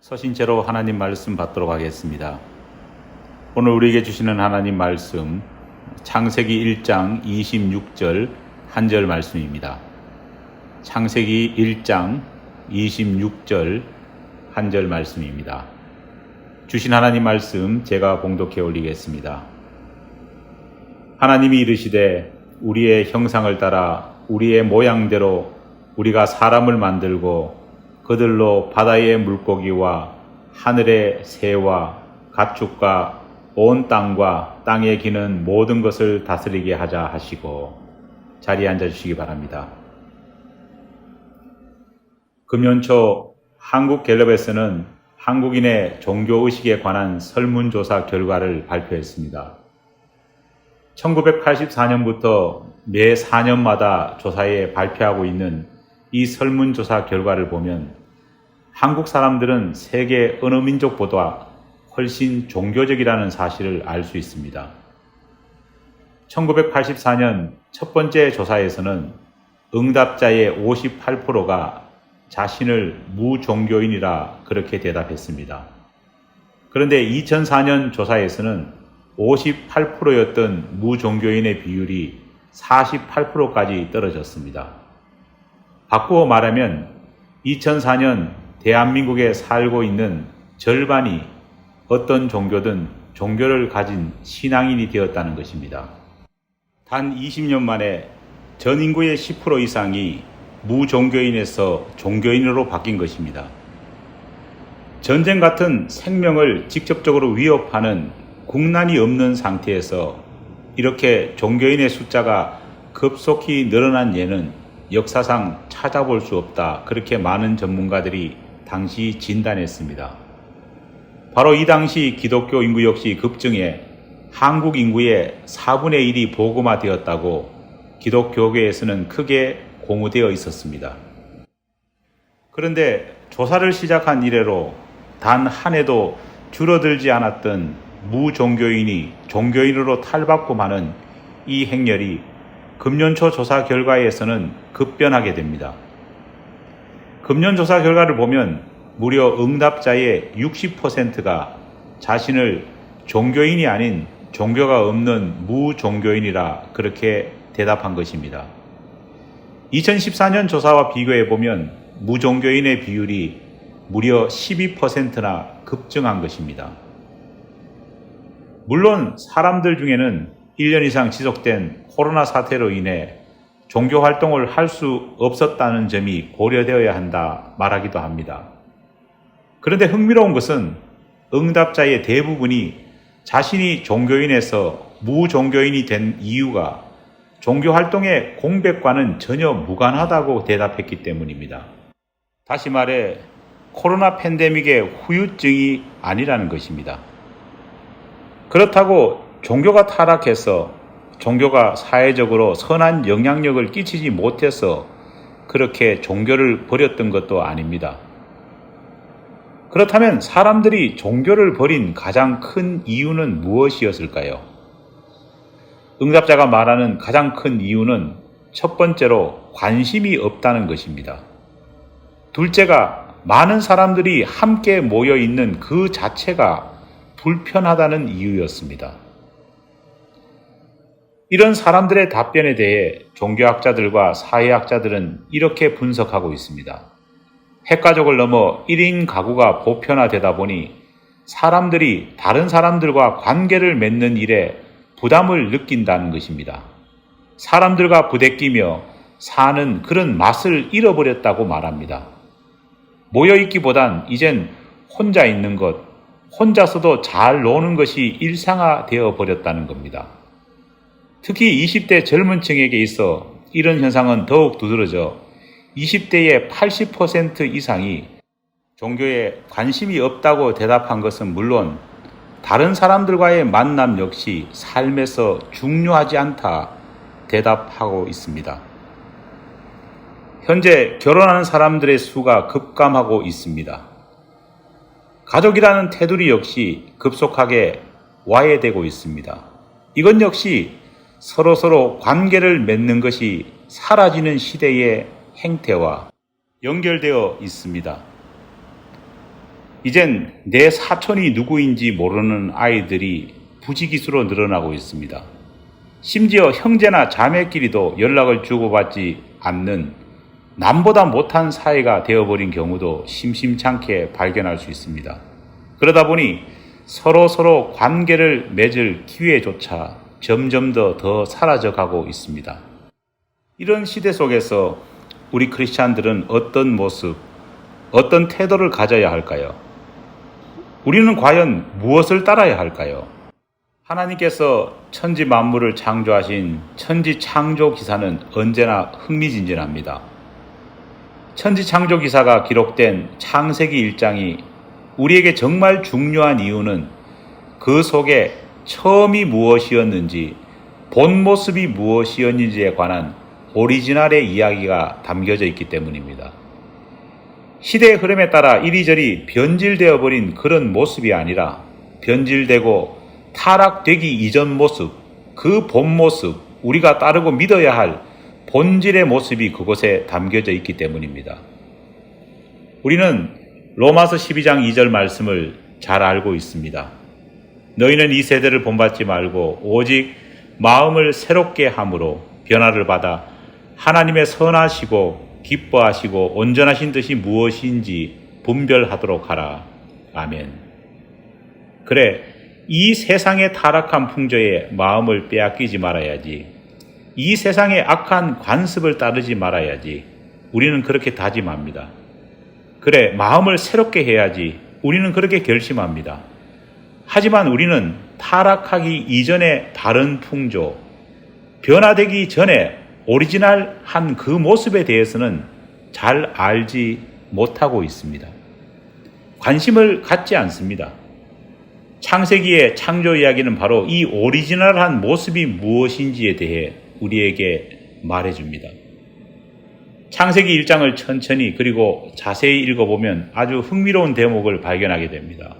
서신체로 하나님 말씀 받도록 하겠습니다. 오늘 우리에게 주시는 하나님 말씀 창세기 1장 26절 한 절 말씀입니다. 창세기 1장 26절 한 절 말씀입니다. 주신 하나님 말씀 제가 봉독해 올리겠습니다. 하나님이 이르시되 우리의 형상을 따라 우리의 모양대로 우리가 사람을 만들고 그들로 바다의 물고기와 하늘의 새와 가축과 온 땅과 땅에 기는 모든 것을 다스리게 하자 하시고 자리에 앉아주시기 바랍니다. 금년초 한국갤럽에서는 한국인의 종교의식에 관한 설문조사 결과를 발표했습니다. 1984년부터 매 4년마다 조사에 발표하고 있는 이 설문조사 결과를 보면 한국 사람들은 세계 어느 민족보다 훨씬 종교적이라는 사실을 알 수 있습니다. 1984년 첫 번째 조사에서는 응답자의 58%가 자신을 무종교인이라 그렇게 대답했습니다. 그런데 2004년 조사에서는 58%였던 무종교인의 비율이 48%까지 떨어졌습니다. 바꾸어 말하면 2004년 대한민국에 살고 있는 절반이 어떤 종교든 종교를 가진 신앙인이 되었다는 것입니다. 단 20년 만에 전 인구의 10% 이상이 무종교인에서 종교인으로 바뀐 것입니다. 전쟁 같은 생명을 직접적으로 위협하는 국난이 없는 상태에서 이렇게 종교인의 숫자가 급속히 늘어난 예는 역사상 찾아볼 수 없다. 그렇게 많은 전문가들이 당시 진단했습니다. 바로 이 당시 기독교 인구 역시 급증해 한국 인구의 4분의 1이 복음화되었다고 기독교계에서는 크게 공유되어 있었습니다. 그런데 조사를 시작한 이래로 단 한 해도 줄어들지 않았던 무종교인이 종교인으로 탈바꿈하는 이 행렬이 금년초 조사 결과에서는 급변하게 됩니다. 금년 조사 결과를 보면 무려 응답자의 60%가 자신을 종교인이 아닌 종교가 없는 무종교인이라 그렇게 대답한 것입니다. 2014년 조사와 비교해 보면 무종교인의 비율이 무려 12%나 급증한 것입니다. 물론 사람들 중에는 1년 이상 지속된 코로나 사태로 인해 종교 활동을 할 수 없었다는 점이 고려되어야 한다 말하기도 합니다. 그런데 흥미로운 것은 응답자의 대부분이 자신이 종교인에서 무종교인이 된 이유가 종교 활동의 공백과는 전혀 무관하다고 대답했기 때문입니다. 다시 말해 코로나 팬데믹의 후유증이 아니라는 것입니다. 그렇다고 종교가 타락해서 종교가 사회적으로 선한 영향력을 끼치지 못해서 그렇게 종교를 버렸던 것도 아닙니다. 그렇다면 사람들이 종교를 버린 가장 큰 이유는 무엇이었을까요? 응답자가 말하는 가장 큰 이유는 첫 번째로 관심이 없다는 것입니다. 둘째가 많은 사람들이 함께 모여 있는 그 자체가 불편하다는 이유였습니다. 이런 사람들의 답변에 대해 종교학자들과 사회학자들은 이렇게 분석하고 있습니다. 핵가족을 넘어 1인 가구가 보편화되다 보니 사람들이 다른 사람들과 관계를 맺는 일에 부담을 느낀다는 것입니다. 사람들과 부대끼며 사는 그런 맛을 잃어버렸다고 말합니다. 모여있기보단 이젠 혼자 있는 것, 혼자서도 잘 노는 것이 일상화되어 버렸다는 겁니다. 특히 20대 젊은 층에게 있어 이런 현상은 더욱 두드러져 20대의 80% 이상이 종교에 관심이 없다고 대답한 것은 물론 다른 사람들과의 만남 역시 삶에서 중요하지 않다 대답하고 있습니다. 현재 결혼하는 사람들의 수가 급감하고 있습니다. 가족이라는 테두리 역시 급속하게 와해되고 있습니다. 이건 역시 서로 관계를 맺는 것이 사라지는 시대의 행태와 연결되어 있습니다. 이젠 내 사촌이 누구인지 모르는 아이들이 부지기수로 늘어나고 있습니다. 심지어 형제나 자매끼리도 연락을 주고받지 않는 남보다 못한 사이가 되어버린 경우도 심심찮게 발견할 수 있습니다. 그러다 보니 서로 관계를 맺을 기회조차 점점 더 사라져가고 있습니다. 이런 시대 속에서 우리 크리스찬들은 어떤 모습, 어떤 태도를 가져야 할까요? 우리는 과연 무엇을 따라야 할까요? 하나님께서 천지 만물을 창조하신 천지 창조 기사는 언제나 흥미진진합니다. 천지 창조 기사가 기록된 창세기 1장이 우리에게 정말 중요한 이유는 그 속에 처음이 무엇이었는지, 본 모습이 무엇이었는지에 관한 오리지널의 이야기가 담겨져 있기 때문입니다. 시대의 흐름에 따라 이리저리 변질되어 버린 그런 모습이 아니라 변질되고 타락되기 이전 모습, 그 본 모습, 우리가 따르고 믿어야 할 본질의 모습이 그곳에 담겨져 있기 때문입니다. 우리는 로마서 12장 2절 말씀을 잘 알고 있습니다. 너희는 이 세대를 본받지 말고 오직 마음을 새롭게 함으로 변화를 받아 하나님의 선하시고 기뻐하시고 온전하신 뜻이 무엇인지 분별하도록 하라. 아멘. 그래, 이 세상의 타락한 풍조에 마음을 빼앗기지 말아야지. 이 세상의 악한 관습을 따르지 말아야지. 우리는 그렇게 다짐합니다. 그래, 마음을 새롭게 해야지. 우리는 그렇게 결심합니다. 하지만 우리는 타락하기 이전의 바른 풍조, 변화되기 전에 오리지널한 그 모습에 대해서는 잘 알지 못하고 있습니다. 관심을 갖지 않습니다. 창세기의 창조 이야기는 바로 이 오리지널한 모습이 무엇인지에 대해 우리에게 말해줍니다. 창세기 1장을 천천히 그리고 자세히 읽어보면 아주 흥미로운 대목을 발견하게 됩니다.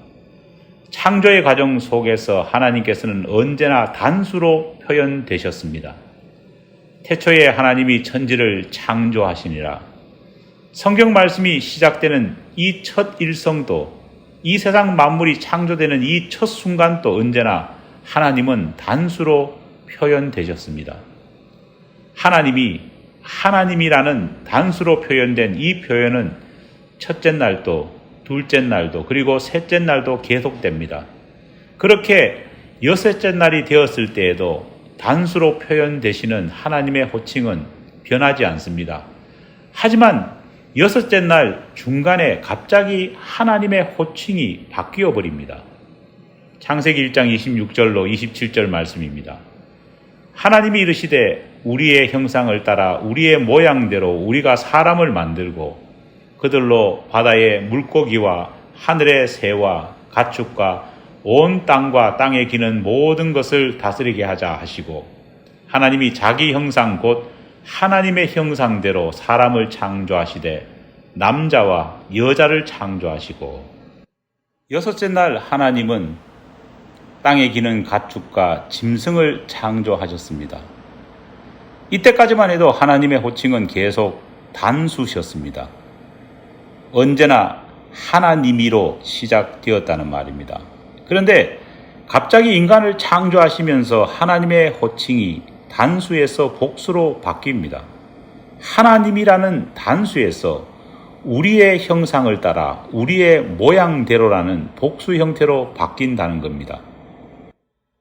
창조의 과정 속에서 하나님께서는 언제나 단수로 표현되셨습니다. 태초에 하나님이 천지를 창조하시니라. 성경 말씀이 시작되는 이 첫 일성도, 이 세상 만물이 창조되는 이 첫 순간도 언제나 하나님은 단수로 표현되셨습니다. 하나님이 하나님이라는 단수로 표현된 이 표현은 첫째 날도, 둘째 날도, 그리고 셋째 날도 계속됩니다. 그렇게 여섯째 날이 되었을 때에도 단수로 표현되시는 하나님의 호칭은 변하지 않습니다. 하지만 여섯째 날 중간에 갑자기 하나님의 호칭이 바뀌어 버립니다. 창세기 1장 26절로 27절 말씀입니다. 하나님이 이르시되 우리의 형상을 따라 우리의 모양대로 우리가 사람을 만들고 그들로 바다의 물고기와 하늘의 새와 가축과 온 땅과 땅에 기는 모든 것을 다스리게 하자 하시고 하나님이 자기 형상 곧 하나님의 형상대로 사람을 창조하시되 남자와 여자를 창조하시고 여섯째 날 하나님은 땅에 기는 가축과 짐승을 창조하셨습니다. 이때까지만 해도 하나님의 호칭은 계속 단수셨습니다. 언제나 하나님이로 시작되었다는 말입니다. 그런데 갑자기 인간을 창조하시면서 하나님의 호칭이 단수에서 복수로 바뀝니다. 하나님이라는 단수에서 우리의 형상을 따라 우리의 모양대로라는 복수 형태로 바뀐다는 겁니다.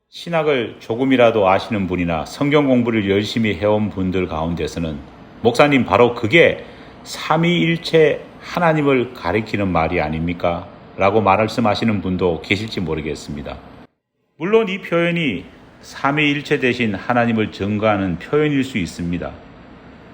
신학을 조금이라도 아시는 분이나 성경 공부를 열심히 해온 분들 가운데서는 목사님 바로 그게 삼위일체 하나님을 가리키는 말이 아닙니까? 라고 말씀하시는 분도 계실지 모르겠습니다. 물론 이 표현이 삼위일체 대신 하나님을 증거하는 표현일 수 있습니다.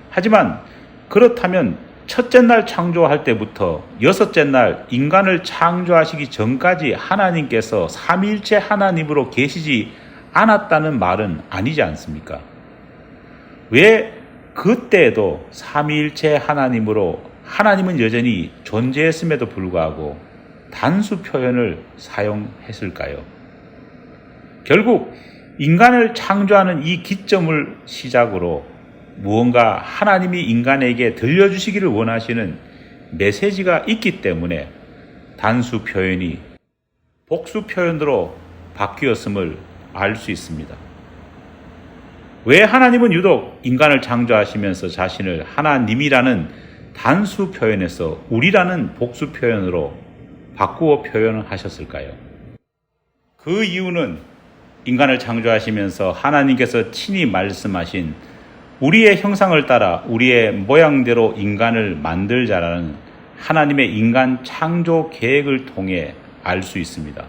하지만 그렇다면 첫째 날 창조할 때부터 여섯째 날 인간을 창조하시기 전까지 하나님께서 삼위일체 하나님으로 계시지 않았다는 말은 아니지 않습니까? 왜 그때도 삼위일체 하나님으로 하나님은 여전히 존재했음에도 불구하고 단수 표현을 사용했을까요? 결국 인간을 창조하는 이 기점을 시작으로 무언가 하나님이 인간에게 들려주시기를 원하시는 메시지가 있기 때문에 단수 표현이 복수 표현으로 바뀌었음을 알 수 있습니다. 왜 하나님은 유독 인간을 창조하시면서 자신을 하나님이라는 단수 표현에서 우리라는 복수 표현으로 바꾸어 표현을 하셨을까요? 그 이유는 인간을 창조하시면서 하나님께서 친히 말씀하신 우리의 형상을 따라 우리의 모양대로 인간을 만들자라는 하나님의 인간 창조 계획을 통해 알 수 있습니다.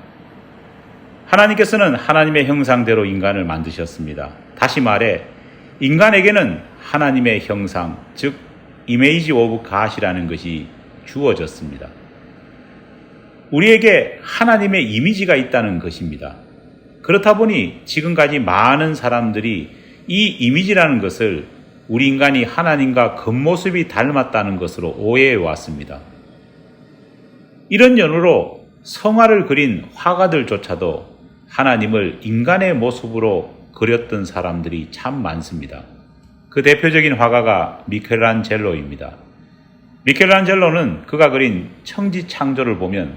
하나님께서는 하나님의 형상대로 인간을 만드셨습니다. 다시 말해 인간에게는 하나님의 형상, 즉 이미지 오브 갓이라는 것이 주어졌습니다. 우리에게 하나님의 이미지가 있다는 것입니다. 그렇다 보니 지금까지 많은 사람들이 이 이미지라는 것을 우리 인간이 하나님과 겉모습이 닮았다는 것으로 오해해 왔습니다. 이런 연유로 성화를 그린 화가들조차도 하나님을 인간의 모습으로 그렸던 사람들이 참 많습니다. 그 대표적인 화가가 미켈란젤로입니다. 미켈란젤로는 그가 그린 천지창조를 보면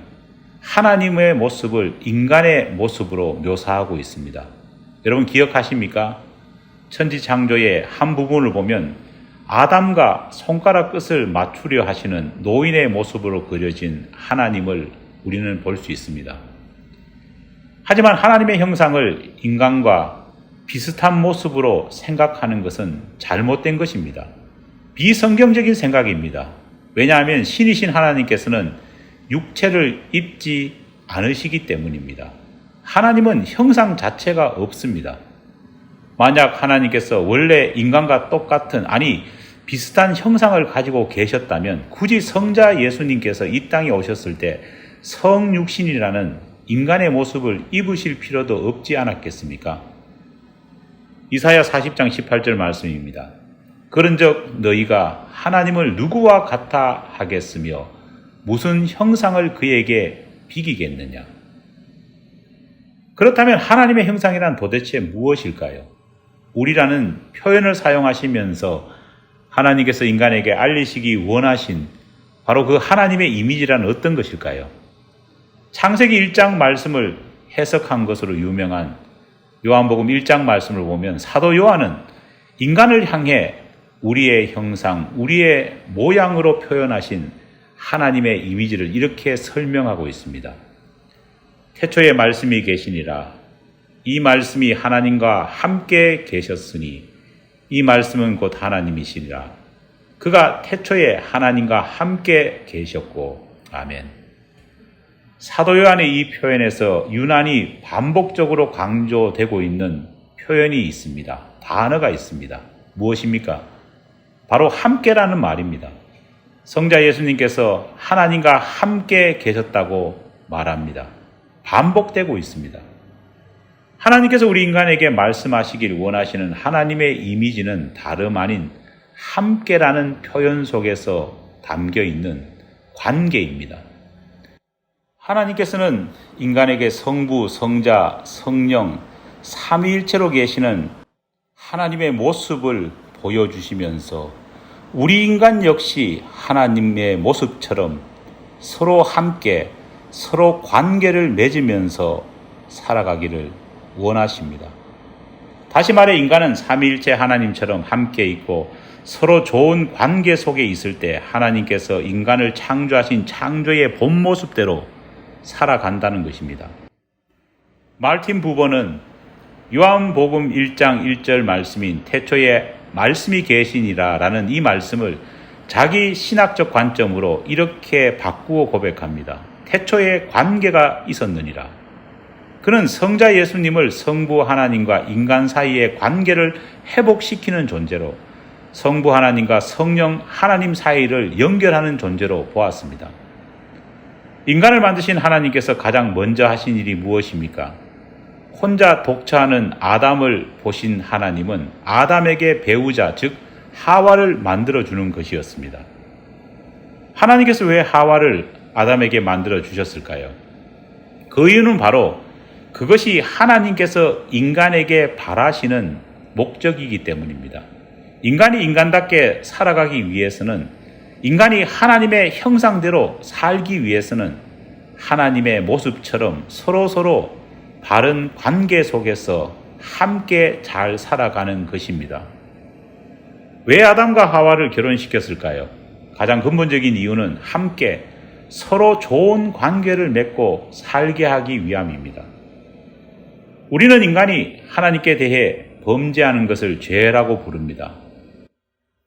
하나님의 모습을 인간의 모습으로 묘사하고 있습니다. 여러분 기억하십니까? 천지창조의 한 부분을 보면 아담과 손가락 끝을 맞추려 하시는 노인의 모습으로 그려진 하나님을 우리는 볼 수 있습니다. 하지만 하나님의 형상을 인간과 비슷한 모습으로 생각하는 것은 잘못된 것입니다. 비성경적인 생각입니다. 왜냐하면 신이신 하나님께서는 육체를 입지 않으시기 때문입니다. 하나님은 형상 자체가 없습니다. 만약 하나님께서 원래 인간과 똑같은 비슷한 형상을 가지고 계셨다면 굳이 성자 예수님께서 이 땅에 오셨을 때 성육신이라는 인간의 모습을 입으실 필요도 없지 않았겠습니까? 이사야 40장 18절 말씀입니다. 그런즉 너희가 하나님을 누구와 같아 하겠으며 무슨 형상을 그에게 비기겠느냐? 그렇다면 하나님의 형상이란 도대체 무엇일까요? 우리라는 표현을 사용하시면서 하나님께서 인간에게 알리시기 원하신 바로 그 하나님의 이미지란 어떤 것일까요? 창세기 1장 말씀을 해석한 것으로 유명한 요한복음 1장 말씀을 보면 사도 요한은 인간을 향해 우리의 형상, 우리의 모양으로 표현하신 하나님의 이미지를 이렇게 설명하고 있습니다. 태초에 말씀이 계시니라. 이 말씀이 하나님과 함께 계셨으니 이 말씀은 곧 하나님이시니라. 그가 태초에 하나님과 함께 계셨고. 아멘. 사도 요한의 이 표현에서 유난히 반복적으로 강조되고 있는 표현이 있습니다. 단어가 있습니다. 무엇입니까? 바로 함께라는 말입니다. 성자 예수님께서 하나님과 함께 계셨다고 말합니다. 반복되고 있습니다. 하나님께서 우리 인간에게 말씀하시길 원하시는 하나님의 이미지는 다름 아닌 함께라는 표현 속에서 담겨 있는 관계입니다. 하나님께서는 인간에게 성부, 성자, 성령, 삼위일체로 계시는 하나님의 모습을 보여주시면서 우리 인간 역시 하나님의 모습처럼 서로 함께 서로 관계를 맺으면서 살아가기를 원하십니다. 다시 말해 인간은 삼위일체 하나님처럼 함께 있고 서로 좋은 관계 속에 있을 때 하나님께서 인간을 창조하신 창조의 본 모습대로 살아간다는 것입니다. 말틴 부버는 요한복음 1장 1절 말씀인 태초에 말씀이 계시니라 라는 이 말씀을 자기 신학적 관점으로 이렇게 바꾸어 고백합니다. 태초에 관계가 있었느니라. 그는 성자 예수님을 성부 하나님과 인간 사이의 관계를 회복시키는 존재로 성부 하나님과 성령 하나님 사이를 연결하는 존재로 보았습니다. 인간을 만드신 하나님께서 가장 먼저 하신 일이 무엇입니까? 혼자 독처하는 아담을 보신 하나님은 아담에게 배우자, 즉 하와를 만들어주는 것이었습니다. 하나님께서 왜 하와를 아담에게 만들어 주셨을까요? 그 이유는 바로 그것이 하나님께서 인간에게 바라시는 목적이기 때문입니다. 인간이 인간답게 살아가기 위해서는 인간이 하나님의 형상대로 살기 위해서는 하나님의 모습처럼 서로서로 바른 관계 속에서 함께 잘 살아가는 것입니다. 왜 아담과 하와를 결혼시켰을까요? 가장 근본적인 이유는 함께 서로 좋은 관계를 맺고 살게 하기 위함입니다. 우리는 인간이 하나님께 대해 범죄하는 것을 죄라고 부릅니다.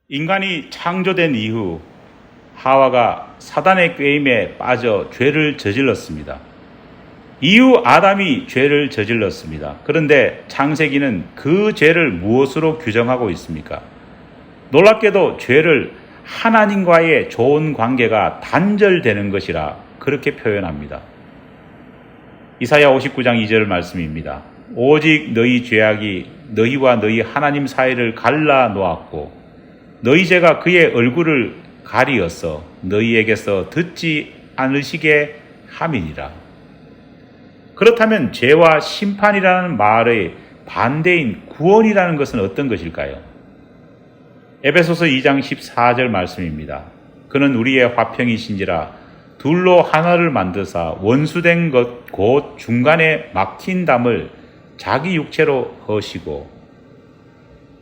인간이 창조된 이후 하와가 사단의 꾀임에 빠져 죄를 저질렀습니다. 이후 아담이 죄를 저질렀습니다. 그런데 창세기는 그 죄를 무엇으로 규정하고 있습니까? 놀랍게도 죄를 하나님과의 좋은 관계가 단절되는 것이라 그렇게 표현합니다. 이사야 59장 2절 말씀입니다. 오직 너희 죄악이 너희와 너희 하나님 사이를 갈라 놓았고 너희 죄가 그의 얼굴을 가리어서 너희에게서 듣지 않으시게 함이니라. 그렇다면 죄와 심판이라는 말의 반대인 구원이라는 것은 어떤 것일까요? 에베소서 2장 14절 말씀입니다. 그는 우리의 화평이신지라 둘로 하나를 만드사 원수된 것 곧 중간에 막힌 담을 자기 육체로 허시고.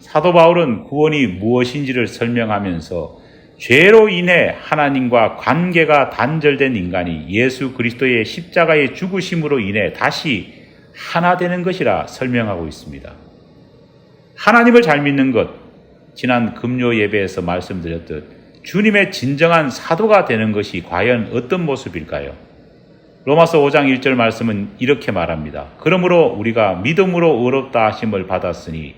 사도 바울은 구원이 무엇인지를 설명하면서 죄로 인해 하나님과 관계가 단절된 인간이 예수 그리스도의 십자가의 죽으심으로 인해 다시 하나 되는 것이라 설명하고 있습니다. 하나님을 잘 믿는 것, 지난 금요 예배에서 말씀드렸듯 주님의 진정한 사도가 되는 것이 과연 어떤 모습일까요? 로마서 5장 1절 말씀은 이렇게 말합니다. 그러므로 우리가 믿음으로 의롭다 하심을 받았으니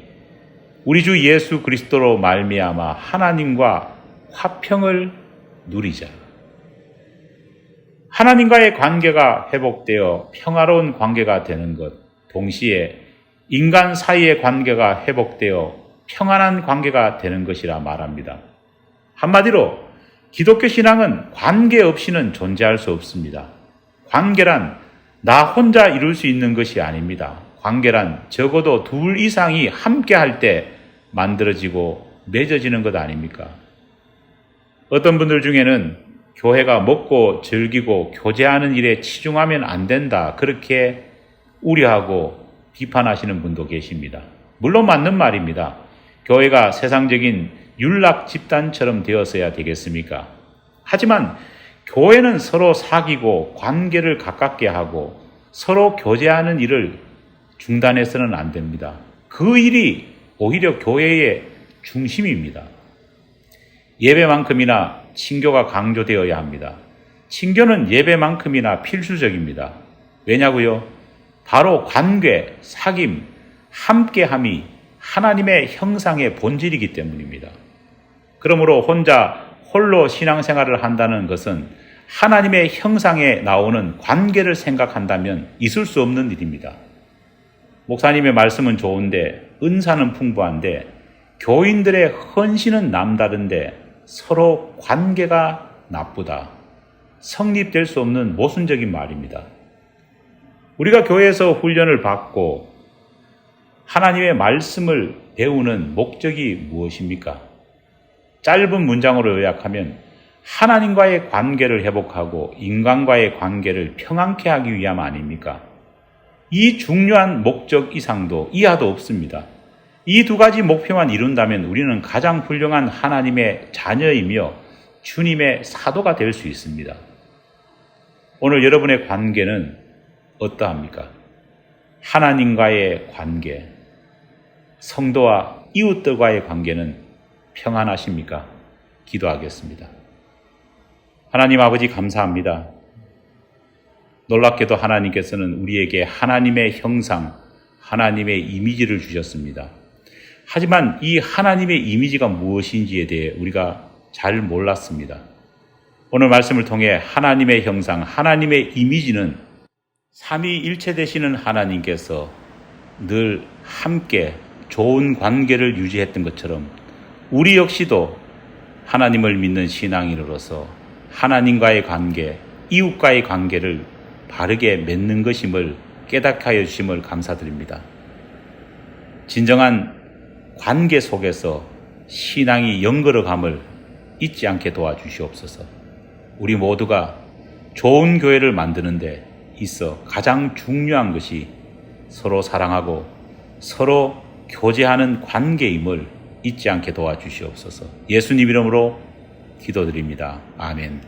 우리 주 예수 그리스도로 말미암아 하나님과 화평을 누리자. 하나님과의 관계가 회복되어 평화로운 관계가 되는 것, 동시에 인간 사이의 관계가 회복되어 평안한 관계가 되는 것이라 말합니다. 한마디로 기독교 신앙은 관계 없이는 존재할 수 없습니다. 관계란 나 혼자 이룰 수 있는 것이 아닙니다. 관계란 적어도 둘 이상이 함께 할 때 만들어지고 맺어지는 것 아닙니까? 어떤 분들 중에는 교회가 먹고 즐기고 교제하는 일에 치중하면 안 된다, 그렇게 우려하고 비판하시는 분도 계십니다. 물론 맞는 말입니다. 교회가 세상적인 율락 집단처럼 되었어야 되겠습니까? 하지만 교회는 서로 사귀고 관계를 가깝게 하고 서로 교제하는 일을 중단해서는 안 됩니다. 그 일이 오히려 교회의 중심입니다. 예배만큼이나 친교가 강조되어야 합니다. 친교는 예배만큼이나 필수적입니다. 왜냐고요? 바로 관계, 사귐, 함께함이 하나님의 형상의 본질이기 때문입니다. 그러므로 홀로 신앙생활을 한다는 것은 하나님의 형상에 나오는 관계를 생각한다면 있을 수 없는 일입니다. 목사님의 말씀은 좋은데 은사는 풍부한데 교인들의 헌신은 남다른데 서로 관계가 나쁘다. 성립될 수 없는 모순적인 말입니다. 우리가 교회에서 훈련을 받고 하나님의 말씀을 배우는 목적이 무엇입니까? 짧은 문장으로 요약하면 하나님과의 관계를 회복하고 인간과의 관계를 평안케 하기 위함 아닙니까? 이 중요한 목적 이상도 이하도 없습니다. 이 두 가지 목표만 이룬다면 우리는 가장 훌륭한 하나님의 자녀이며 주님의 사도가 될 수 있습니다. 오늘 여러분의 관계는 어떠합니까? 하나님과의 관계, 성도와 이웃들과의 관계는 평안하십니까? 기도하겠습니다. 하나님 아버지 감사합니다. 놀랍게도 하나님께서는 우리에게 하나님의 형상, 하나님의 이미지를 주셨습니다. 하지만 이 하나님의 이미지가 무엇인지에 대해 우리가 잘 몰랐습니다. 오늘 말씀을 통해 하나님의 형상, 하나님의 이미지는 삼위일체 되시는 하나님께서 늘 함께 좋은 관계를 유지했던 것처럼 우리 역시도 하나님을 믿는 신앙인으로서 하나님과의 관계, 이웃과의 관계를 바르게 맺는 것임을 깨닫게 하여 주심을 감사드립니다. 진정한 관계 속에서 신앙이 연걸어감을 잊지 않게 도와주시옵소서. 우리 모두가 좋은 교회를 만드는 데 있어 가장 중요한 것이 서로 사랑하고 서로 교제하는 관계임을 잊지 않게 도와주시옵소서. 예수님 이름으로 기도드립니다. 아멘.